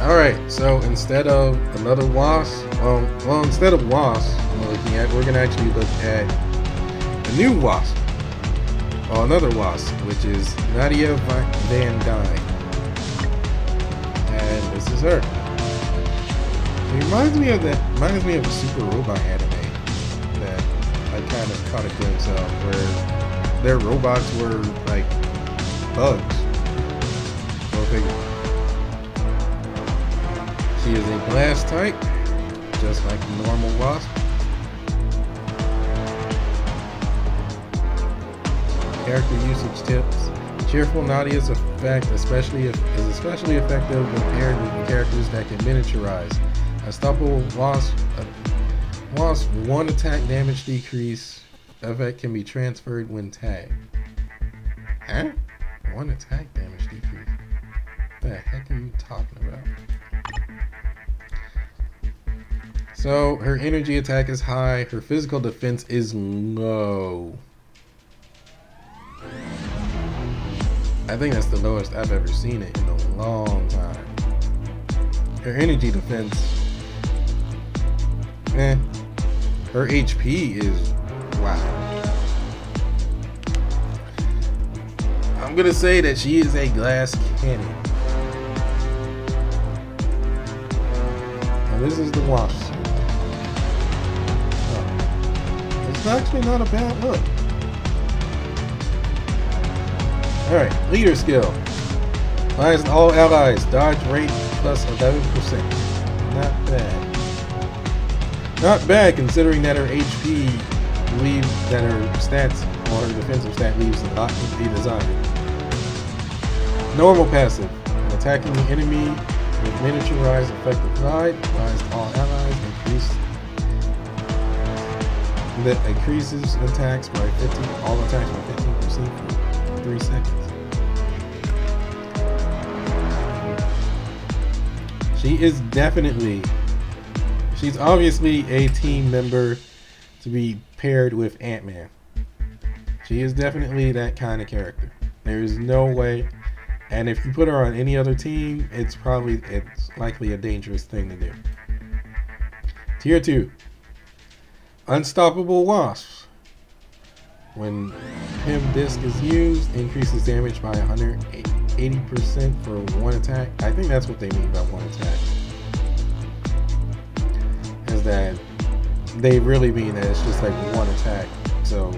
Alright, so instead of another wasp, instead of wasp we're gonna actually look at a new wasp. Well, another wasp, which is Nadia Van Dyne. And this is her. It reminds me of a Super Robot anime that I kind of caught a glimpse of, where their robots were like bugs. Go figure. She is a blast type, just like the normal wasp. Character usage tips. Cheerful Nadia's effect is especially effective when paired with characters that can miniaturize. Unstoppable Wasp 1 attack damage decrease effect can be transferred when tagged. Huh? 1 attack damage decrease? What the heck are you talking about? So her energy attack is high, her physical defense is low. I think that's the lowest I've ever seen it in a long time. Her energy defense, her HP is wow. I'm gonna say that she is a glass cannon. And this is the wasp. It's actually not a bad look. Alright, leader skill. Minus all allies, dodge rate plus 11%. Not bad. Not bad considering that her HP leaves, that her stats or her defensive stat leaves a lot to be desired. Normal passive. When attacking the enemy with miniaturized effective glide, minus all allies, increases attacks by 15, all attacks by 15% for 3 seconds. She's obviously a team member to be paired with Ant-Man. She is definitely that kind of character. There is no way, and if you put her on any other team, it's likely a dangerous thing to do. Tier 2. Unstoppable Wasps. When Pim Disc is used, increases damage by 180% for 1 attack. I think that's what they mean by 1 attack. Is that they really mean that it's just like 1 attack. So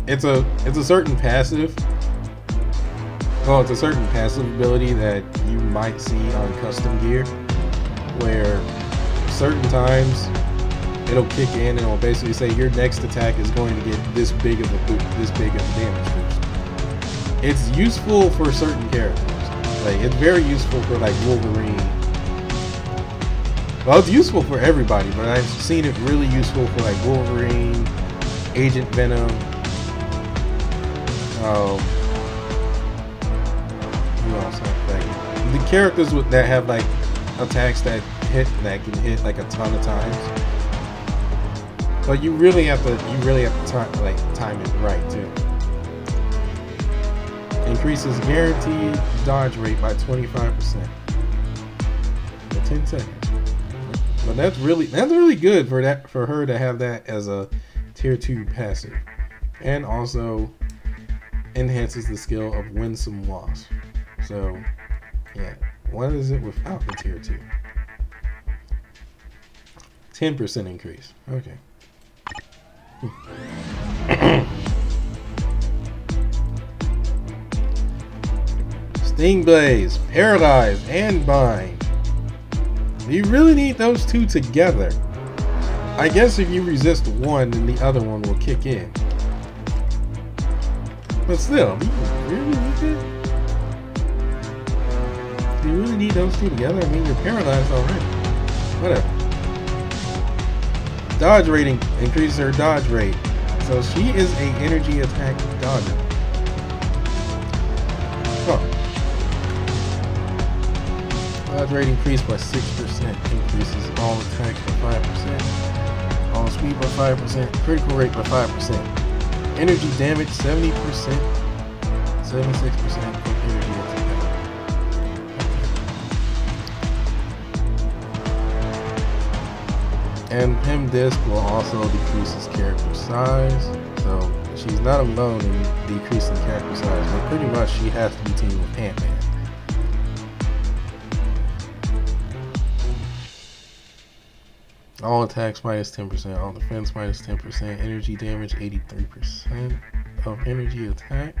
it's a certain passive. Well, it's a certain passive ability that you might see on custom gear, where certain times it'll kick in and it'll basically say your next attack is going to get this big of a damage boost. It's useful for certain characters. Like, it's very useful for like Wolverine. Well, it's useful for everybody, but I've seen it really useful for like Wolverine, Agent Venom. Who else? Like, the characters that have like attacks that can hit like a ton of times. But you really have to time it right too. Increases guaranteed dodge rate by 25% for 10 seconds. But that's really good for her to have that as a tier 2 passive, and also enhances the skill of Winsome Wasp. So yeah, what is it without the tier 2? 10% increase. Okay. Sting Blaze, Paralyze, and Bind. You really need those two together. I guess if you resist one, then the other one will kick in. But still, do you really need it? Do you really need those two together? I mean, you're paralyzed already. Whatever. Dodge rating increases her dodge rate. So she is a energy attack dodger. Huh. Dodge rate increased by 6%. Increases all attacks by 5%. All speed by 5%. Critical rate by 5%. Energy damage 70%. 76% from energy attack. And Pim Disc will also decrease his character size. So she's not alone in decreasing character size, but pretty much she has to be teamed with Ant-Man. All attacks minus 10%, all defense minus 10%, energy damage 83% of energy attack.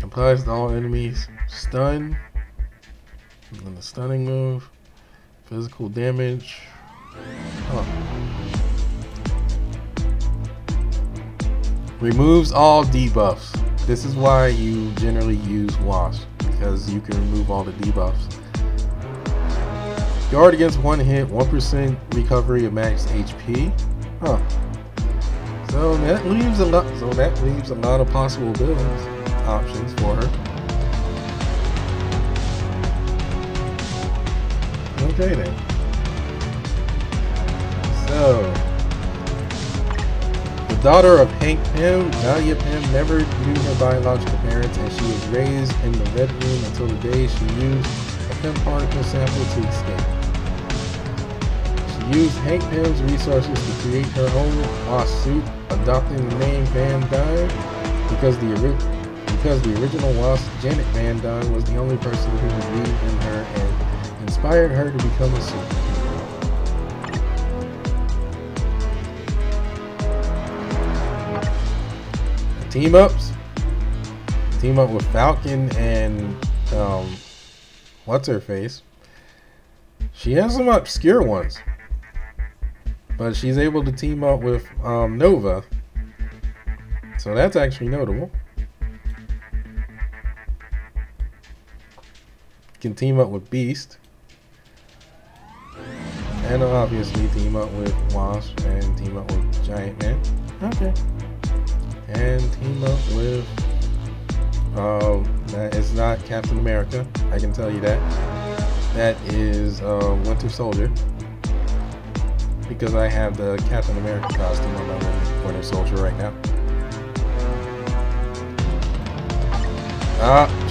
Applies to all enemies. Stun. And the stunning move. Physical damage. Removes all debuffs. This is why you generally use Wasp, because you can remove all the debuffs. Guard against one hit, 1% recovery of max HP. So that leaves a lot. Of possible builds options for her. Okay then. So the daughter of Hank Pym, Nadia Pym, never knew her biological parents, and she was raised in the Red Room until the day she used a Pym particle sample to escape. She used Hank Pym's resources to create her own Wasp suit, adopting the name Van Dyne because the original Wasp, Janet Van Dyne, was the only person who believed in her and inspired her to become a superhero. Team-ups. Team up with Falcon and what's her face. She has some obscure ones, but she's able to team up with Nova, so that's actually notable. Can team up with Beast, and obviously team up with Wasp and team up with Giant Man. Okay. And team up with that is not Captain America, I can tell you that. That is Winter Soldier, because I have the Captain America costume on my Winter Soldier right now.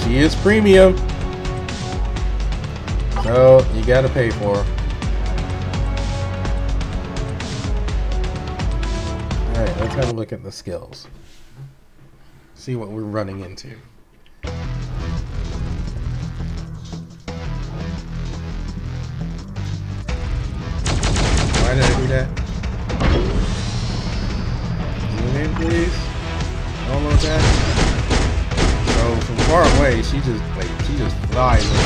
She is premium, so you gotta pay for her. Alright, let's have a look at the skills. See what we're running into. Why did I do that? Zoom in, please. Almost that. So from far away, she just flies over.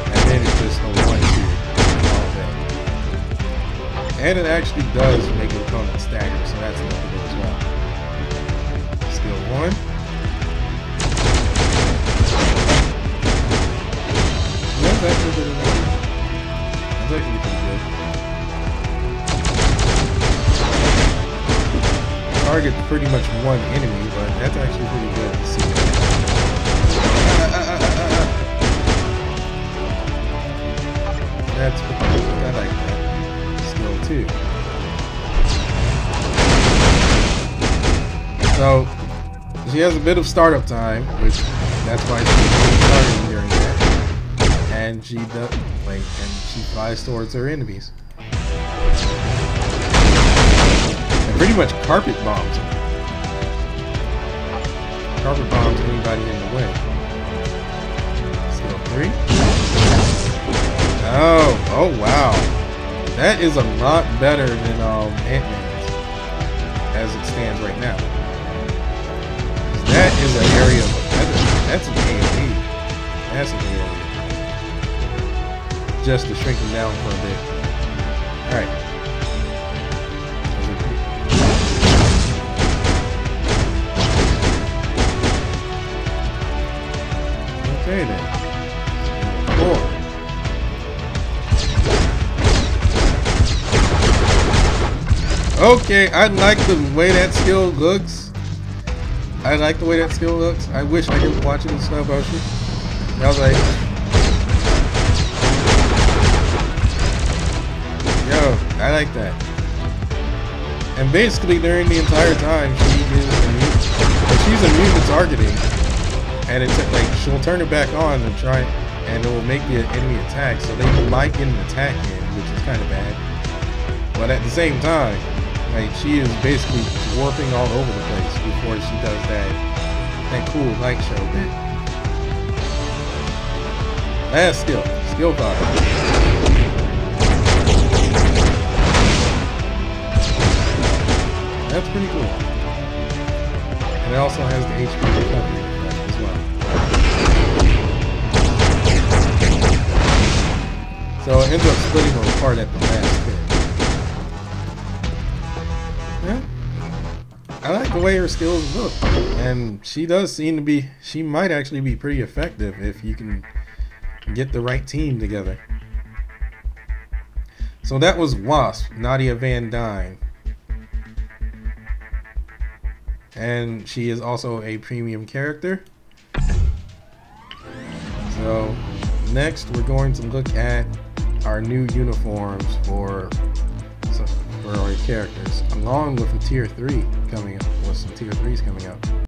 And then it's just a 1-2 all day. And it actually does make the opponent stagger, so that's notable as well. Skill 1. That's actually pretty good. That's actually pretty good. Target pretty much one enemy, but that's actually pretty good to see. That's pretty good. I like that. Skill 2. So she has a bit of startup time, which that's why she's starting during that, and she does and she flies towards her enemies and pretty much carpet bombs them. Carpet bombs anybody in the way. Skill 3. Oh wow, that is a lot better than Ant-Man's as it stands right now. That is an area, that's an AoE. That's an AoE. Just to shrink him down for a bit. Alright. Okay then. 4. Okay, I like the way that skill looks. I like the way that skill looks. I wish I could watch it in slow motion. I was like, yo, I like that. And basically during the entire time, she's immune to targeting. And it's like she'll turn it back on and try. and it will make the enemy attack, so they might get an attack in, which is kind of bad. But at the same time, like, she is basically warping all over the place before she does that cool light show bit. That's skill fire. That's pretty cool. And it also has the HP recovery effect as well. So it ends up splitting her apart at the last hit. Yeah. I like the way her skills look. And she does seem to be, she might actually be pretty effective if you can get the right team together. So that was Wasp, Nadia Van Dyne. And she is also a premium character. So next we're going to look at our new uniforms for our characters, along with a tier 3 coming up, with some tier 3s coming up.